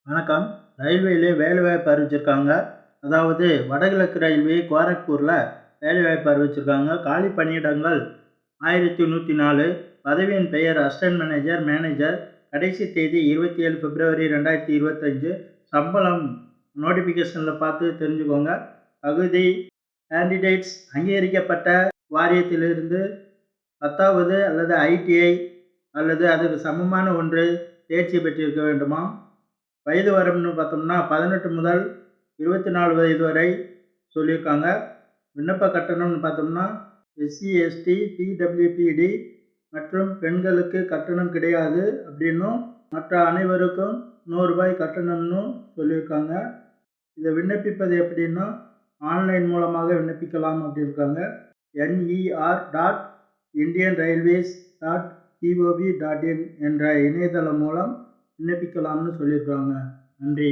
வணக்கம். ரயில்வேலே வேலைவாய்ப்பு அறிவிச்சிருக்காங்க. அதாவது வடகிழக்கு ரயில்வே கோரக்பூரில் வேலைவாய்ப்பு அறிவிச்சிருக்காங்க. காலி பணியிடங்கள் 1104. பதவியின் பெயர் அசிஸ்டன்ட் மேனேஜர், மேனேஜர். கடைசி தேதி 27 பிப்ரவரி 2025. சம்பளம் நோட்டிஃபிகேஷனில் பார்த்து தெரிஞ்சுக்கோங்க. தகுதி கேண்டிடேட்ஸ் அங்கீகரிக்கப்பட்ட வாரியத்திலிருந்து 10வது அல்லது ITI அல்லது அதுக்கு சமமான ஒன்று தேர்ச்சி பெற்றிருக்க வேண்டுமாம். வயது வரம்புன்னு பார்த்தோம்னா 18 முதல் 24 வயது வரை சொல்லியிருக்காங்க. விண்ணப்ப கட்டணம்னு பார்த்தோம்னா SC, ST, PWPD மற்றும் பெண்களுக்கு கட்டணம் கிடையாது அப்படின்னும், மற்ற அனைவருக்கும் ₹100 கட்டணம்னு சொல்லியிருக்காங்க. இதை விண்ணப்பிப்பது எப்படின்னா ஆன்லைன் மூலமாக விண்ணப்பிக்கலாம் அப்படின்றாங்க. ner.indianrailways.gov.in என்ற இணையதளம் மூலம் விண்ணப்பிக்கலாம்னு சொல்லியிருக்காங்க. நன்றி.